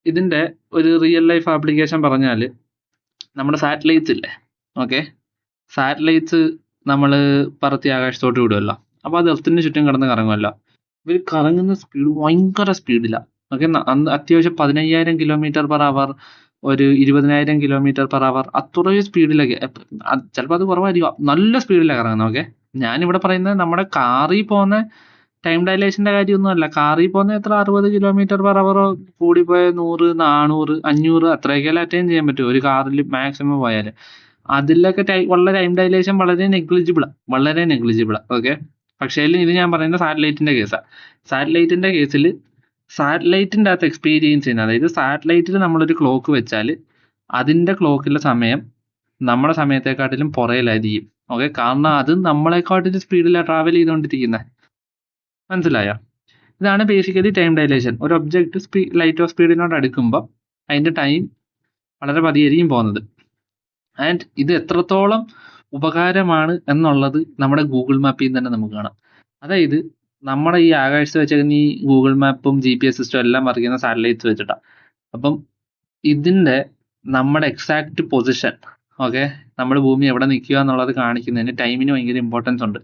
ഇതിന്റെ ഒരു റിയൽ ലൈഫ് ആപ്ലിക്കേഷൻ പറഞ്ഞാൽ, നമ്മുടെ സാറ്റലൈറ്റ്സ് ഇല്ലേ, ഓക്കെ, സാറ്റലൈറ്റ്സ് നമ്മൾ പറത്തി ആകാശത്തോട്ട് വിടുമല്ലോ. അപ്പോൾ അത് എർത്തിന് ചുറ്റും കിടന്ന് കറങ്ങുമല്ലോ. ഇവർ കറങ്ങുന്ന സ്പീഡ് ഭയങ്കര സ്പീഡിലാണ്. ഓക്കെ, അത്യാവശ്യം 15,000 km/h, ഒരു 20,000 km/h, അത്രയും സ്പീഡിലൊക്കെ. ചിലപ്പോൾ അത് കുറവായിരിക്കും, നല്ല സ്പീഡിലാണ് കറങ്ങുന്നത്. ഓക്കെ, ഞാനിവിടെ പറയുന്നത് നമ്മുടെ കാറിൽ പോകുന്ന ടൈം ഡയലേഷന്റെ കാര്യമൊന്നും അല്ല. കാറിൽ പോകുന്ന എത്ര 60 km/h, കൂടിപ്പോയ 100, 400, 500 അത്രയൊക്കെയല്ലേ അറ്റൈൻ ചെയ്യാൻ പറ്റും ഒരു കാറിൽ മാക്സിമം പോയാൽ. അതിലൊക്കെ വളരെ ടൈം ഡയലേഷൻ വളരെ നെഗ്ലിജിബിളാ. ഓക്കെ, പക്ഷേ ഇത് ഞാൻ പറയുന്ന സാറ്റലൈറ്റിന്റെ കേസാണ്. സാറ്റലൈറ്റിന്റെ കേസിൽ സാറ്റലൈറ്റിന്റെ അകത്ത് എക്സ്പീരിയൻസ് ചെയ്യുന്നത്, അതായത് സാറ്റലൈറ്റിൽ നമ്മളൊരു ക്ലോക്ക് വെച്ചാൽ അതിന്റെ ക്ലോക്കിലെ സമയം നമ്മുടെ സമയത്തെക്കാട്ടിലും പുറയിലായിരിക്കും. ഓക്കെ, കാരണം അത് നമ്മളെക്കാട്ടിലും സ്പീഡിലാണ് ട്രാവൽ ചെയ്തുകൊണ്ടിരിക്കുന്നത്. മനസ്സിലായോ? ഇതാണ് ബേസിക്കലി ടൈം ഡയലേഷൻ. ഒരു ഒബ്ജക്റ്റ് ലൈറ്റ് ഓഫ് സ്പീഡിനോട് അടുക്കുമ്പോൾ അതിന്റെ ടൈം വളരെ പതിയായിരിക്കും പോകുന്നത്. ആൻഡ് ഇത് എത്രത്തോളം ഉപകാരമാണ് എന്നുള്ളത് നമ്മുടെ ഗൂഗിൾ മാപ്പിൽ നിന്ന് തന്നെ നമുക്ക് കാണാം. അതായത് നമ്മുടെ ഈ ആകാശത്ത് വെച്ചേക്കുന്ന ഈ ഗൂഗിൾ മാപ്പും GPS സിസ്റ്റം എല്ലാം വർക്ക് ചെയ്യുന്ന സാറ്റലൈറ്റ്സ് വെച്ചിട്ടാണ്. അപ്പം ഇതിന്റെ നമ്മുടെ എക്സാക്ട് പൊസിഷൻ, ഓക്കെ, നമ്മൾ ഭൂമി എവിടെ നിൽക്കുക എന്നുള്ളത് കാണിക്കുന്നതിന് ടൈമിന് ഭയങ്കര ഇമ്പോർട്ടൻസ് ഉണ്ട്.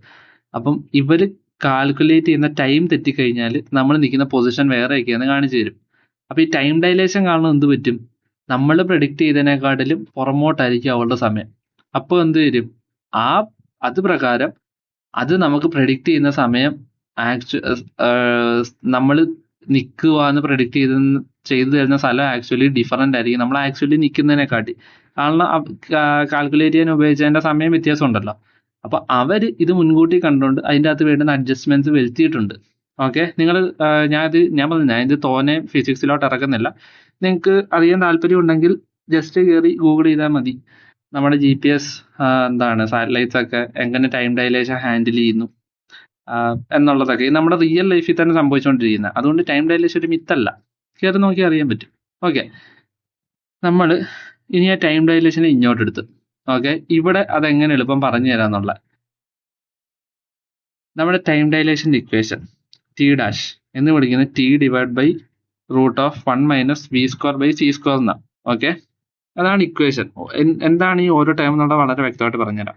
അപ്പം ഇവർ കാൽക്കുലേറ്റ് ചെയ്യുന്ന ടൈം തെറ്റിക്കഴിഞ്ഞാൽ നമ്മൾ നിൽക്കുന്ന പൊസിഷൻ വേറെയൊക്കെയാണെന്ന് കാണിച്ചു തരും. അപ്പോൾ ഈ ടൈം ഡയലേഷൻ കാരണം എന്ത് പറ്റും, നമ്മൾ പ്രെഡിക്റ്റ് ചെയ്തതിനെക്കാട്ടിലും പുറമോട്ടായിരിക്കും അവളുടെ സമയം. അപ്പോൾ എന്ത് വരും, അത് പ്രകാരം അത് നമുക്ക് പ്രെഡിക്റ്റ് ചെയ്യുന്ന സമയം നമ്മൾ നിൽക്കുക എന്ന് പ്രെഡിക്റ്റ് ചെയ്തു തരുന്ന സ്ഥലം ആക്ച്വലി ഡിഫറൻ്റ് ആയിരിക്കും നമ്മൾ ആക്ച്വലി നിൽക്കുന്നതിനെക്കാട്ടി. കാരണം കാൽക്കുലേറ്റ് ചെയ്യാൻ ഉപയോഗിച്ചതിൻ്റെ സമയം വ്യത്യാസം ഉണ്ടല്ലോ. അപ്പോൾ അവർ ഇത് മുൻകൂട്ടി കണ്ടുകൊണ്ട് അതിൻ്റെ അകത്ത് വേണ്ടുന്ന അഡ്ജസ്റ്റ്മെന്റ്സ് വരുത്തിയിട്ടുണ്ട്. ഓക്കെ, ഞാൻ പറഞ്ഞു, ഞാൻ ഇത് തോനെ ഫിസിക്സിലോട്ട് ഇറക്കുന്നില്ല. നിങ്ങൾക്ക് അറിയാൻ താല്പര്യം ഉണ്ടെങ്കിൽ ജസ്റ്റ് കയറി ഗൂഗിൾ ചെയ്താൽ മതി. നമ്മുടെ GPS സാറ്റലൈറ്റ്സ് ഒക്കെ എങ്ങനെ ടൈം ഡയലേഷൻ ഹാൻഡിൽ ചെയ്യുന്നു എന്നുള്ളതൊക്കെ നമ്മുടെ റിയൽ ലൈഫിൽ തന്നെ സംഭവിച്ചുകൊണ്ടിരിക്കുന്നത്. അതുകൊണ്ട് ടൈം ഡയലേഷൻ ഒരു മിത്തല്ല, കയറി നോക്കി അറിയാൻ പറ്റും. ഓക്കെ, നമ്മൾ ഇനി ആ ടൈം ഡയലേഷനെ ഇങ്ങോട്ടെടുത്ത് ഓക്കെ, ഇവിടെ അതെങ്ങനെ എളുപ്പം പറഞ്ഞു തരാന്നുള്ള നമ്മുടെ ടൈം ഡയലേഷൻ്റെ ഇക്വേഷൻ T' എന്ന് വിളിക്കുന്നത് T/√(1 - v²/c² എന്നാണ്. ഓക്കെ, അതാണ് ഇക്വേഷൻ. എന്താണ് ഈ ഓരോ ടൈം എന്നുള്ള വളരെ വ്യക്തമായിട്ട് പറഞ്ഞുതരാം.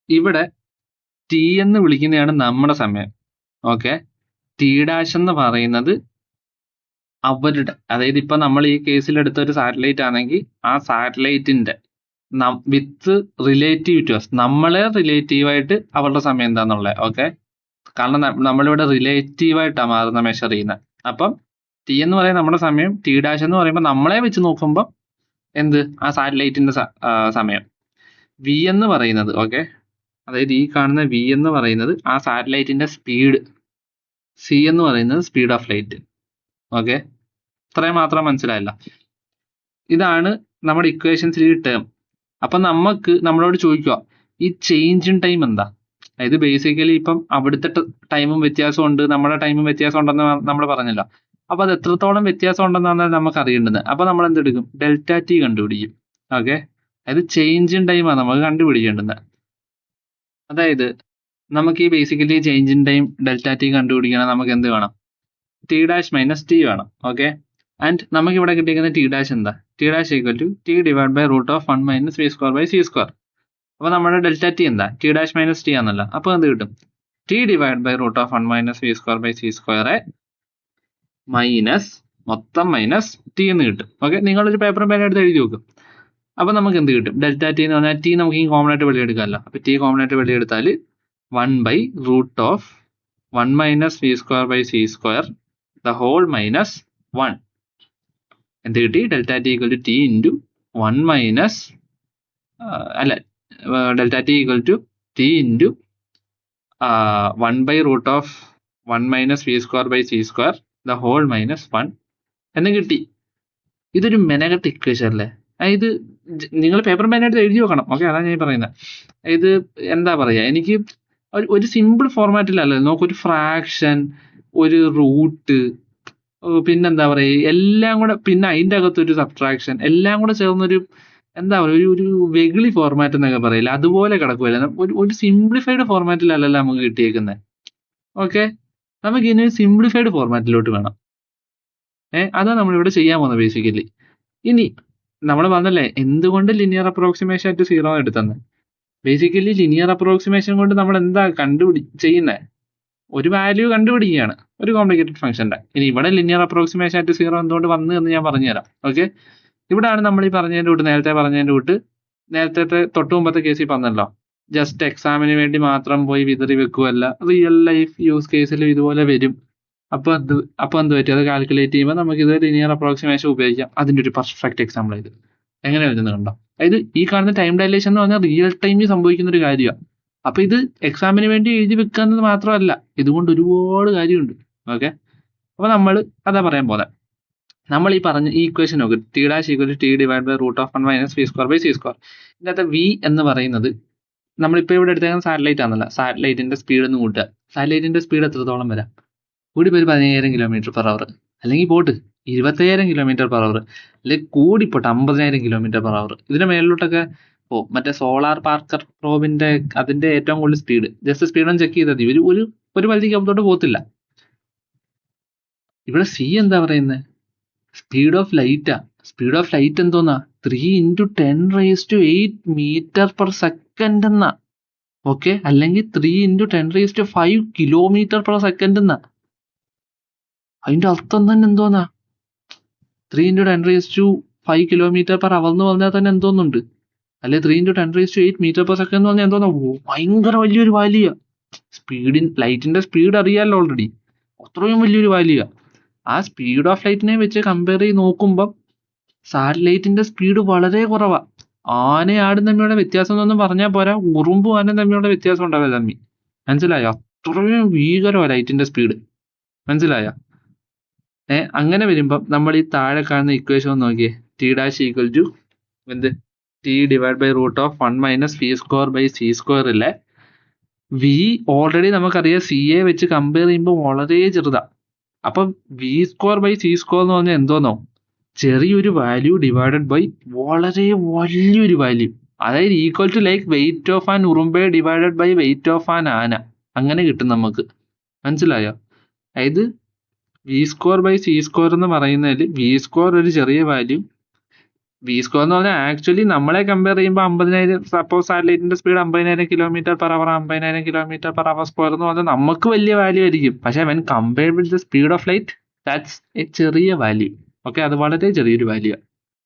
ഇവിടെ T എന്ന് വിളിക്കുന്നതാണ് നമ്മുടെ സമയം. ഓക്കെ, T' എന്ന് പറയുന്നത് അവരുടെ, അതായത് ഇപ്പൊ നമ്മൾ ഈ കേസിൽ എടുത്ത ഒരു സാറ്റലൈറ്റ് ആണെങ്കിൽ ആ സാറ്റലൈറ്റിന്റെ വിത്ത് റിലേറ്റീവ് ടു us, നമ്മളെ റിലേറ്റീവായിട്ട് അവരുടെ സമയം എന്താന്നുള്ളത്. ഓക്കെ, കാരണം നമ്മളിവിടെ റിലേറ്റീവായിട്ടാണ് മാറുന്ന മെഷർ ചെയ്യുന്നത്. അപ്പം T എന്ന് പറയുന്നത് നമ്മുടെ സമയം, T' എന്ന് പറയുമ്പോൾ നമ്മളെ വെച്ച് നോക്കുമ്പോൾ ആ സാറ്റലൈറ്റിന്റെ സമയം. V എന്ന് പറയുന്നത് ഓക്കെ, അതായത് ഈ കാണുന്ന V എന്ന് പറയുന്നത് ആ സാറ്റലൈറ്റിന്റെ സ്പീഡ്, C എന്ന് പറയുന്നത് സ്പീഡ് ഓഫ് ലൈറ്റ്. ഓക്കെ, ഇത്രയും മാത്രം മനസ്സിലായില്ല. ഇതാണ് നമ്മുടെ ഇക്വേഷൻസിൽ ഈ ടേം. അപ്പൊ നമ്മളോട് ചോദിക്കുക ഈ ചേഞ്ച് ഇൻ ടൈം എന്താ. അതായത് ബേസിക്കലി ഇപ്പം അവിടുത്തെ ടൈമും വ്യത്യാസമുണ്ട്, നമ്മുടെ ടൈമും വ്യത്യാസം ഉണ്ടെന്ന് നമ്മൾ പറഞ്ഞല്ലോ. അപ്പൊ അത് എത്രത്തോളം വ്യത്യാസം ഉണ്ടെന്നാണ് നമുക്ക് അറിയേണ്ടത്. അപ്പൊ നമ്മൾ എന്തെടുക്കും, ΔT കണ്ടുപിടിക്കും. ഓക്കെ, അതായത് ചേഞ്ച് ഇൻ ടൈമാണ് നമുക്ക് കണ്ടുപിടിക്കേണ്ടത്. അതായത് നമുക്ക് ഈ basically change in time ΔT കണ്ടുപിടിക്കണം. നമുക്ക് എന്ത് വേണം, T' - T വേണം. ഓക്കെ, ആൻഡ് നമുക്ക് ഇവിടെ കിട്ടിയിരിക്കുന്ന T' എന്താ, T' = T/√(1 - v²/c². അപ്പൊ നമ്മുടെ ΔT എന്താ, T' - T ആണല്ലോ. അപ്പൊ എന്ത് കിട്ടും, T/√(1 - v²/c²) മൈനസ് മൊത്തം മൈനസ് ടി എന്ന് കിട്ടും. ഓക്കെ, നിങ്ങളൊരു പേപ്പറും പേന എടുത്ത് എഴുതി നോക്കും. അപ്പൊ നമുക്ക് എന്ത് കിട്ടും? ഡെൽറ്റ ടി എന്ന് പറഞ്ഞാൽ ടി നമുക്ക് ഈ കോമൺ ആയിട്ട് വെളിയെടുക്കാമല്ലോ. അപ്പൊ ടി കോമൺ ആയിട്ട് വെളിയെടുത്താൽ 1/√(1 - v²/c²) ദ ഹോൾ മൈനസ് 1. എന്ത് കിട്ടി? Delta T equal to T into 1 minus അല്ല delta T equal to T into 1/√(1 - v²/c²) the whole minus 1 എന്ന് കിട്ടി. ഇതൊരു മെനകെട്ട ഇക്വേഷൻ അല്ലേ? ഇത് നിങ്ങൾ പേപ്പർ പേന എടുത്ത് എഴുതി നോക്കണം. ഓക്കെ, അതാണ് ഞാൻ പറയുന്നത്. ഇത് എന്താ പറയാ, എനിക്ക് ഒരു സിമ്പിൾ ഫോർമാറ്റിലല്ല. നോക്കൊരു ഫ്രാക്ഷൻ, ഒരു റൂട്ട്, പിന്നെന്താ പറയുക, എല്ലാം കൂടെ, പിന്നെ അതിൻ്റെ അകത്തൊരു സബ്ട്രാക്ഷൻ, എല്ലാം കൂടെ ചേർന്നൊരു എന്താ പറയുക, ഒരു വെഗിളി ഫോർമാറ്റ് എന്നൊക്കെ പറയില്ല, അതുപോലെ കിടക്കുമല്ലോ. ഒരു സിംപ്ലിഫൈഡ് ഫോർമാറ്റിലല്ലല്ലോ നമുക്ക് കിട്ടിയേക്കുന്നത്. ഓക്കെ, നമുക്ക് ഇനി സിംപ്ലിഫൈഡ് ഫോർമാറ്റിലോട്ട് വേണം. അതാണ് നമ്മളിവിടെ ചെയ്യാൻ പോകുന്നത് ബേസിക്കലി. ഇനി നമ്മൾ പറഞ്ഞല്ലേ എന്തുകൊണ്ട് ലിനിയർ അപ്രോക്സിമേഷൻ ആയിട്ട് 0 എടുത്തെന്ന്. ബേസിക്കലി ലിനിയർ അപ്രോക്സിമേഷൻ കൊണ്ട് നമ്മൾ എന്താ ചെയ്യുന്നത്? ഒരു വാല്യൂ കണ്ടുപിടിക്കുകയാണ് ഒരു കോംപ്ലിക്കേറ്റഡ് ഫംഗ്ഷന്റെ. ഇനി ഇവിടെ ലിനിയർ അപ്രോക്സിമേഷൻ ആയിട്ട് 0 എന്തുകൊണ്ട് വന്നു എന്ന് ഞാൻ പറഞ്ഞുതരാം. ഓക്കെ, ഇവിടെയാണ് നമ്മൾ ഈ നേരത്തെ പറഞ്ഞതിന്റെ നേരത്തെ തൊട്ട് മുമ്പത്തെ കേസിൽ പറഞ്ഞല്ലോ, ജസ്റ്റ് എക്സാമിന് വേണ്ടി മാത്രം പോയി വിതറി വെക്കുകയല്ല, റിയൽ ലൈഫ് യൂസ് കേസിലും ഇതുപോലെ വരും. അപ്പൊ എന്ത് പറ്റും? അത് കാൽക്കുലേറ്റ് ചെയ്യുമ്പോൾ നമുക്ക് ഇത് ലിനിയർ അപ്രോക്സിമേഷൻ ഉപയോഗിക്കാം. അതിന്റെ ഒരു പെർഫെക്റ്റ് എക്സാമ്പിൾ ഇത്. എങ്ങനെ വരുന്നത് കണ്ടോ? അതായത് ഈ കാണുന്ന ടൈം ഡയലേഷൻ എന്ന് പറഞ്ഞാൽ റിയൽ ടൈമിൽ സംഭവിക്കുന്ന ഒരു കാര്യമാണ്. അപ്പൊ ഇത് എക്സാമിന് വേണ്ടി എഴുതി വെക്കുന്നത് മാത്രമല്ല, ഇതുകൊണ്ട് ഒരുപാട് കാര്യമുണ്ട്. ഓക്കെ, അപ്പൊ നമ്മൾ അതാ പറയാൻ പോലെ. നമ്മൾ ഈ പറഞ്ഞ ഈ ഇക്വേഷൻ നോക്ക്, T dash equal to T divide by √(1 - v²/c²). ഇതിനകത്ത് വി എന്ന് പറയുന്നത് നമ്മളിപ്പോ ഇവിടെ എടുത്തേക്കുന്ന സാറ്റലൈറ്റ് ആണല്ലോ. സാറ്റലൈറ്റിന്റെ സ്പീഡ് ഒന്ന് കൂട്ടുക. സാറ്റലൈറ്റിന്റെ സ്പീഡ് എത്രത്തോളം വരാം? കൂടിപ്പോ ഒരു 15,000 km/h, അല്ലെങ്കിൽ പോട്ട് 25,000 km/h, അല്ലെങ്കിൽ കൂടിപ്പോട്ട് 50,000 km/h. ഇതിന്റെ മേളിലോട്ടൊക്കെ മറ്റേ സോളാർ പാർക്കർ പ്രോബിന്റെ അതിന്റെ ഏറ്റവും കൂടുതൽ സ്പീഡ്, ജസ്റ്റ് സ്പീഡ് ഒന്ന് ചെക്ക് ചെയ്താൽ മതി, ഒരു പരിധിക്ക് അപ്പുറത്തോട്ട് പോകത്തില്ല. ഇവിടെ സി എന്താ പറയുന്നത്? സ്പീഡ് ഓഫ് ലൈറ്റാ. സ്പീഡ് ഓഫ് ലൈറ്റ് എന്തോന്നാ? 3 × 10⁸ m/s എന്നാ. ഓക്കെ, അല്ലെങ്കിൽ 3 × 10⁵ km/s എന്നാ. അതിന്റെ അർത്ഥം തന്നെ എന്തോന്നാ? 3 × 10⁵ km/h എന്ന് പറഞ്ഞാൽ തന്നെ എന്തോന്നുണ്ട്? അല്ലെ 3 × 10⁸ m/s എന്ന് പറഞ്ഞാൽ എന്തോന്നാ? ഭയങ്കര വലിയൊരു വാല്യൂ. ലൈറ്റിന്റെ സ്പീഡ് അറിയാമല്ലോ ഓൾറെഡി, അത്രയും വലിയൊരു വാല്യൂ. ആ സ്പീഡ് ഓഫ് ലൈറ്റിനെ വെച്ച് കമ്പയർ ചെയ്ത് നോക്കുമ്പോൾ സാറ്റലൈറ്റിന്റെ സ്പീഡ് വളരെ കുറവാ. ആനയും ആടും തമ്മിലുള്ള വ്യത്യാസം എന്നൊന്നും പറഞ്ഞാൽ പോരാ, ഉറുമ്പും ആനയും തമ്മിലുള്ള വ്യത്യാസം ഉണ്ടാവില്ല തമ്മി. മനസ്സിലായോ? അത്രയും ഭീകരമാണ് ലൈറ്റിന്റെ സ്പീഡ്. മനസ്സിലായോ? അങ്ങനെ വരുമ്പം നമ്മൾ ഈ താഴെ കാണുന്ന ഇക്വേഷൻ ഒന്ന് നോക്കിയേ. ടി ഡാഷ് ഈക്വൽ ടു എന്ത്? ടി ഡിവൈഡ് ബൈ √(1 - v²/c²) ഇല്ലേ? വി ഓൾറെഡി നമുക്കറിയാം, സി എ വെച്ച് കമ്പയർ ചെയ്യുമ്പോൾ വളരെ ചെറുതാ. അപ്പം v²/c² എന്ന് പറഞ്ഞാൽ എന്തോന്നോ? ചെറിയൊരു വാല്യൂ ഡിവൈഡഡ് ബൈ വളരെ വലിയൊരു വാല്യൂ. അതായത് equal to like weight of an ഉറുമ്പേ divided by weight of an ആന. അങ്ങനെ കിട്ടും നമുക്ക്. മനസ്സിലായോ? അതായത് v²/c² എന്ന് പറയുന്നതിൽ v² ഒരു ചെറിയ വാല്യൂ. v² എന്ന് പറഞ്ഞാൽ ആക്ച്വലി നമ്മളെ കമ്പയർ ചെയ്യുമ്പോൾ 50,000, സപ്പോസ് സാറ്റലൈറ്റിന്റെ സ്പീഡ് 50,000 km/h, 50,000 km/h² എന്ന് പറഞ്ഞാൽ നമുക്ക് വലിയ വാല്യൂ ആയിരിക്കും. പക്ഷെ when compared with the speed of light, that's A ചെറിയ വാല്യൂ. ഓക്കെ, അത് വളരെ ചെറിയൊരു വാല്യൂ.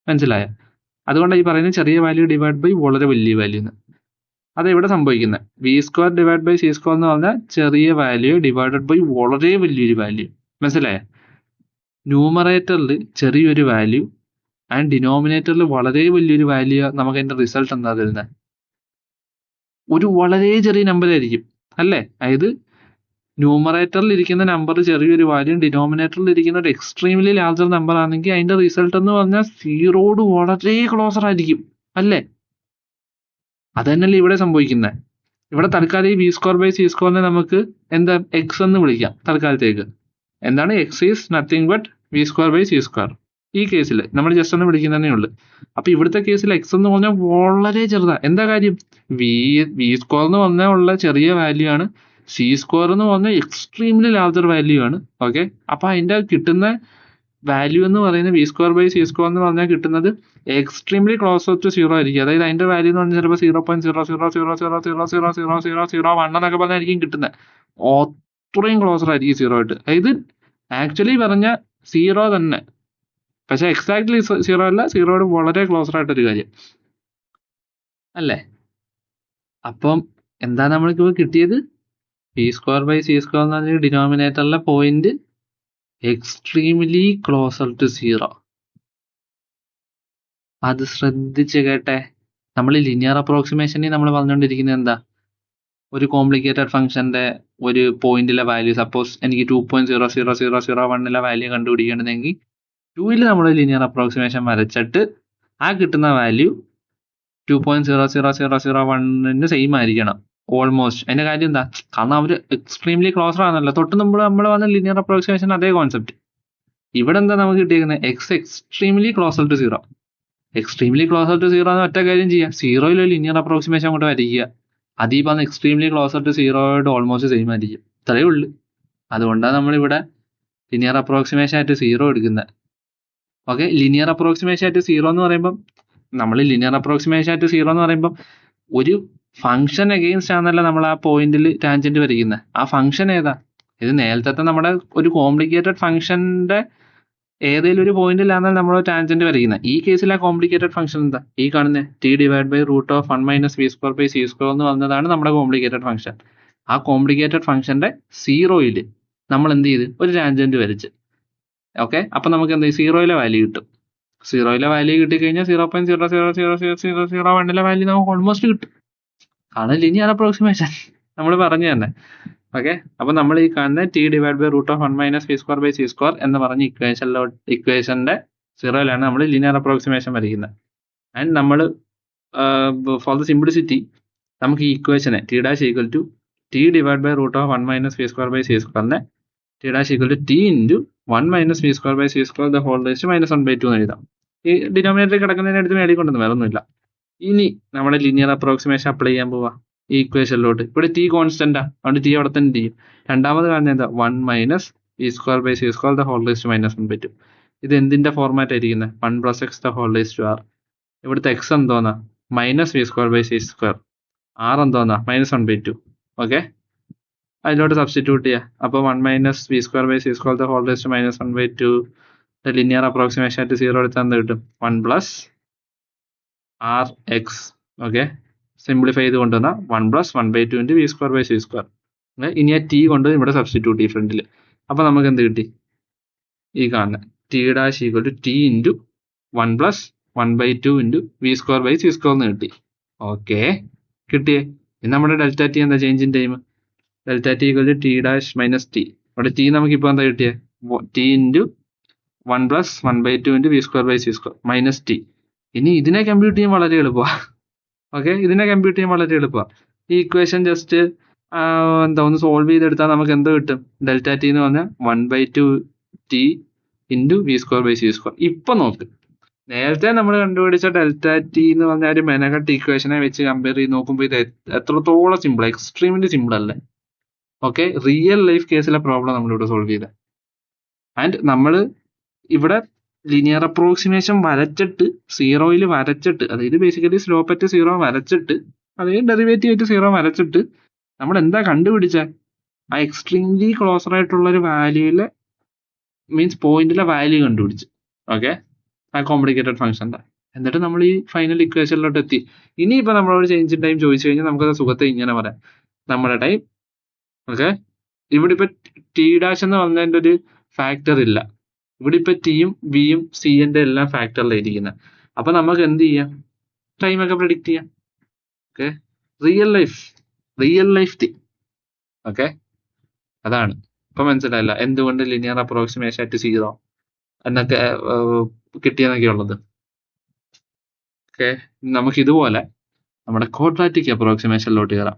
മനസ്സിലായോ? അതുകൊണ്ടാണ് ഈ പറയുന്നത് ചെറിയ വാല്യൂ ഡിവൈഡ് ബൈ വളരെ വലിയ വാല്യൂ എന്ന്. അത് ഇവിടെ സംഭവിക്കുന്നത് v² ഡിവൈഡ് ബൈ c² എന്ന് പറഞ്ഞാൽ ചെറിയ വാല്യൂ ഡിവൈഡഡ് ബൈ വളരെ വലിയൊരു വാല്യൂ. മനസ്സിലായോ? ന്യൂമറേറ്ററിൽ ചെറിയൊരു വാല്യൂ ആൻഡ് ഡിനോമിനേറ്ററിൽ വളരെ വലിയൊരു വാല്യൂ. നമുക്ക് അതിന്റെ റിസൾട്ട് എന്താ തരുന്നത്? ഒരു വളരെ ചെറിയ നമ്പർ ആയിരിക്കും അല്ലേ? അതായത് ന്യൂമറേറ്ററിൽ ഇരിക്കുന്ന നമ്പർ ചെറിയൊരു വാല്യൂ, ഡിനോമിനേറ്ററിൽ ഇരിക്കുന്ന ഒരു എക്സ്ട്രീംലി ലാർജർ നമ്പർ ആണെങ്കിൽ അതിന്റെ റിസൾട്ട് എന്ന് പറഞ്ഞാൽ 0 വളരെ ക്ലോസർ ആയിരിക്കും അല്ലേ? അത് തന്നെയല്ലേ ഇവിടെ സംഭവിക്കുന്നത്. ഇവിടെ തൽക്കാലം ഈ v²/c² നമുക്ക് എന്താ എക്സ് എന്ന് വിളിക്കാം തൽക്കാലത്തേക്ക്. എന്താണ്? X is nothing but v²/c². ഈ കേസിൽ നമ്മൾ ജസ്റ്റ് ഒന്ന് വിളിക്കുന്നതേ ഉള്ളൂ. അപ്പൊ ഇവിടുത്തെ കേസിൽ എക്സ് എന്ന് പറഞ്ഞാൽ വളരെ ചെറുതാ. എന്താ കാര്യം? v² എന്ന് പറഞ്ഞാൽ ഉള്ള ചെറിയ വാല്യൂ ആണ്, c² എന്ന് പറഞ്ഞാൽ എക്സ്ട്രീംലി ലാർജർ വാല്യൂ ആണ്. ഓക്കെ, അപ്പൊ അതിന്റെ കിട്ടുന്ന വാല്യൂ എന്ന് പറയുന്നത് v²/c² എന്ന് പറഞ്ഞാൽ കിട്ടുന്നത് എക്സ്ട്രീംലി ക്ലോസർ ടു 0 ആയിരിക്കും. അതായത് അതിന്റെ വാല്യൂ എന്ന് പറഞ്ഞാൽ ചിലപ്പോൾ 0.00000000001 എന്നൊക്കെ പറഞ്ഞായിരിക്കും കിട്ടുന്നത്. അത്രയും ക്ലോസർ ആയിരിക്കും 0 ആയിട്ട്. അതായത് ആക്ച്വലി പറഞ്ഞ 0 തന്നെ, പക്ഷെ എക്സാക്ട്ലി 0 അല്ല, 0യോട് വളരെ ക്ലോസർ ആയിട്ടൊരു കാര്യം അല്ലേ. അപ്പം എന്താ നമ്മൾക്ക് കിട്ടിയത്? p²/c² എന്ന് പറഞ്ഞ ഡിനോമിനേറ്ററിലെ പോയിന്റ് എക്സ്ട്രീംലി ക്ലോസർ ടു 0. അത് ശ്രദ്ധിച്ച് കേട്ടെ. നമ്മൾ ലിനിയർ അപ്രോക്സിമേഷനിൽ നമ്മൾ പറഞ്ഞുകൊണ്ടിരിക്കുന്നത് എന്താ? ഒരു കോംപ്ലിക്കേറ്റഡ് ഫംഗ്ഷന്റെ ഒരു പോയിന്റിലെ വാല്യൂ, സപ്പോസ് എനിക്ക് 2.00001 വാല്യൂ കണ്ടുപിടിക്കണമെങ്കിൽ 2ൽ നമ്മൾ ലിനിയർ അപ്രോക്സിമേഷൻ വരച്ചിട്ട് ആ കിട്ടുന്ന വാല്യൂ 2.00001 സെയിം ആയിരിക്കണം ഓൾമോസ്റ്റ്. അതിന്റെ കാര്യം എന്താ? കാരണം അവർ എക്സ്ട്രീംലി ക്ലോസർ ആണല്ലോ. തൊട്ട് നമ്മൾ വന്ന ലിനിയർ അപ്രോക്സിമേഷൻ അതേ കോൺസെപ്റ്റ്. ഇവിടെ എന്താ നമുക്ക് കിട്ടിയിരിക്കുന്നത്? Extremely closer to 0. Extremely closer to 0 എന്ന് ഒറ്റ കാര്യം ചെയ്യാം, 0ൽ ലിനിയർ അപ്രോക്സിമേഷൻ അങ്ങോട്ട് വരിക. അത് ഈ പറഞ്ഞ എക്സ്ട്രീംലി ക്ലോസർ ടു 0യോട് ഓൾമോസ്റ്റ് സെയിം ആയിരിക്കും. ഇത്രയേ ഉള്ളൂ. അതുകൊണ്ടാണ് നമ്മളിവിടെ ലിനിയർ അപ്രോക്സിമേഷൻ ആയിട്ട് 0 എടുക്കുന്നത്. ഓക്കെ, ലിനിയർ അപ്രോക്സിമേഷൻ ആയിട്ട് 0 എന്ന് പറയുമ്പോൾ ഒരു ഫംഗ്ഷൻ അഗെയിൻസ്റ്റ് ആണെന്നല്ല നമ്മൾ ആ പോയിന്റിൽ ടാൻജന്റ് വരയ്ക്കുന്നത്. ആ ഫംഗ്ഷൻ ഏതാ? ഇത് നേരത്തെ നമ്മുടെ ഒരു കോംപ്ലിക്കേറ്റഡ് ഫംഗ്ഷന്റെ ഏതെങ്കിലും ഒരു പോയിന്റിലാണ് നമ്മൾ ടാൻജന്റ് വരയ്ക്കുന്നത്. ഈ കേസിൽ ആ കോംപ്ലിക്കേറ്റഡ് ഫംഗ്ഷൻ എന്താ? ഈ കാണുന്ന t/√1 - v²/c² എന്ന് പറഞ്ഞതാണ് നമ്മുടെ കോംപ്ലിക്കേറ്റഡ് ഫംഗ്ഷൻ. ആ കോംപ്ലിക്കേറ്റഡ് ഫംഗ്ഷന്റെ 0യിൽ നമ്മൾ എന്ത് ചെയ്ത്? ഒരു ടാൻജന്റ് വരച്ച്. ഓക്കെ, അപ്പൊ നമുക്ക് എന്ത് 0യിലെ വാല്യൂ കിട്ടും. 0യിലെ വാല്യൂ കിട്ടിക്കഴിഞ്ഞാൽ 0.0000001 വാല്യൂ നമുക്ക് ഓൾമോസ്റ്റ് കിട്ടും. ആണ് ലിനിയർ അപ്രോക്സിമേഷൻ നമ്മൾ പറഞ്ഞു തന്നെ. ഓക്കെ, അപ്പൊ നമ്മൾ ഈ കാണുന്ന t/√1 - v²/c² എന്ന് പറഞ്ഞ ഇക്വേഷന്റെ 0യിലാണ് നമ്മൾ ലിനിയർ അപ്രോക്സിമേഷൻ വരയ്ക്കുന്നത്. ആൻഡ് നമ്മൾ ഫോർ ദ സിംപ്ലിസിറ്റി നമുക്ക് ഈ ഇക്വേഷനെ t' t/√1 - v²/c² t' t × 1 - v²/c² (1/2) എന്ന് എഴുതാം. ഈ ഡിനോമിനേറ്റർ കിടക്കുന്നതിനെ എടുത്ത് മേളിൽ കൊണ്ടുവന്ന് വേറെ ഒന്നുമില്ല. ഇനി നമ്മുടെ ലിനിയർ അപ്രോക്സിമേഷൻ അപ്ലൈ ചെയ്യാൻ പോവാ ഈ ഇക്വേഷനിലോട്ട്. ഇവിടെ t കോൺസ്റ്റന്റാ, അതുകൊണ്ട് t അവിടെ തന്നെ ചെയ്യും. രണ്ടാമത് കാണുന്നത് എന്താ? 1 - v²/c² (1/2). ഇത് എന്തിന്റെ ഫോർമാറ്റ് ആയിരിക്കുന്നത്? 1 + x⁻⁴. ഇവിടുത്തെ x എന്തോന്നാ? -v²/c². r എന്തോന്നാ? -1/2. ഓക്കെ, അതിലോട്ട് സബ്സ്റ്റിറ്റ്യൂട്ട് ചെയ്യുക. അപ്പോൾ 1 - v²/c² (1/2) ലിനിയർ അപ്രോക്സിമേഷൻ ആയിട്ട് 0 എടുത്താൽ എന്ത് കിട്ടും? 1 + rx. ഓക്കെ, സിംപ്ലിഫൈ ചെയ്ത് കൊണ്ടുവന്ന 1 + 1/2 × v²/c². ഇനി ആ t കൊണ്ട് ഇവിടെ സബ്സ്റ്റിറ്റ്യൂട്ട് ചെയ്യും ഫ്രണ്ടിൽ. അപ്പൊ നമുക്ക് എന്ത് കിട്ടി? ഈ കാണുന്ന t' t × 1 + 1/2 × v²/c² എന്ന് കിട്ടി. ഓക്കെ, കിട്ടിയേ. ഇനി നമ്മുടെ ഡെൽറ്റ t എന്താ? Change in time. Delta t = t' - t. അവിടെ t നമുക്കിപ്പോ എന്താ കിട്ടിയേ? t × 1 + 1/2 × v²/c² - t. ഇനി ഇതിനെ കമ്പ്യൂട്ട് ചെയ്യാൻ വളരെ എളുപ്പമാണ്. ഓക്കെ, ഇതിനെ കമ്പ്യൂട്ട് ചെയ്യാൻ വളരെ എളുപ്പമാണ്. ഈ ഇക്വേഷൻ ജസ്റ്റ് ഒന്ന് സോൾവ് ചെയ്തെടുത്താൽ നമുക്ക് എന്ത് കിട്ടും? ഡെൽറ്റ t എന്ന് പറഞ്ഞാൽ 1/2 t × v²/c². ഇപ്പൊ നോക്ക്, നേരത്തെ നമ്മൾ കണ്ടുപിടിച്ച ഡെൽറ്റ t എന്ന് പറഞ്ഞ ഒരു മെനകട്ട് ഇക്വേഷനെ വെച്ച് കമ്പയർ ചെയ്ത് നോക്കുമ്പോൾ ഇത് എത്രത്തോളം സിമ്പിൾ, എക്സ്ട്രീംലി സിമ്പിൾ അല്ലേ? ഓക്കെ, റിയൽ ലൈഫ് കേസിലെ പ്രോബ്ലം നമ്മളിവിടെ സോൾവ് ചെയ്തത്. ആൻഡ് നമ്മൾ ഇവിടെ ലിനിയർ അപ്രോക്സിമേഷൻ വരച്ചിട്ട് 0യിൽ വരച്ചിട്ട്, അതായത് ബേസിക്കലി സ്ലോപ്പ് അറ്റ് 0 വരച്ചിട്ട്, അതായത് ഡെറിവേറ്റീവ് അറ്റ് 0 വരച്ചിട്ട് നമ്മൾ എന്താ കണ്ടുപിടിച്ച? ആ എക്സ്ട്രീംലി ക്ലോസർ ആയിട്ടുള്ള ഒരു വാല്യൂയിലെ മീൻസ് പോയിന്റിലെ വാല്യൂ കണ്ടുപിടിച്ച്. ഓക്കെ, ആ കോംപ്ലിക്കേറ്റഡ് ഫംഗ്ഷൻ്റെ. എന്നിട്ട് നമ്മൾ ഈ ഫൈനൽ ഇക്വേഷനിലോട്ട് എത്തി. ഇനിയിപ്പോൾ നമ്മളോട് ചേഞ്ച് ഇൻ ടൈം ചോദിച്ചു കഴിഞ്ഞാൽ നമുക്കത് സുഖത്തെ ഇങ്ങനെ പറയാം, നമ്മുടെ ടൈം. ഓക്കെ, ഇവിടെ ഇപ്പൊ t' എന്ന് പറഞ്ഞതിന്റെ ഒരു ഫാക്ടർ ഇല്ല. ഇവിടെ ഇപ്പൊ ടിയും ബിയും സിന്റെ എല്ലാം ഫാക്ടറിലായിരിക്കുന്നത്. അപ്പൊ നമുക്ക് എന്ത് ചെയ്യാം? ടൈം ഒക്കെ പ്രെഡിക്റ്റ് ചെയ്യാം. Okay, real life thing. Okay, അതാണ് ഇപ്പൊ മനസ്സിലായില്ല എന്തുകൊണ്ട് ലിനിയർ അപ്രോക്സിമേഷൻ ആയിട്ട് 0 എന്നൊക്കെ കിട്ടിയെന്നൊക്കെ ഉള്ളത്. ഓക്കെ, നമുക്ക് ഇതുപോലെ നമ്മുടെ ക്വാഡ്രാറ്റിക് അപ്രോക്സിമേഷനിലോട്ട് കയറാം.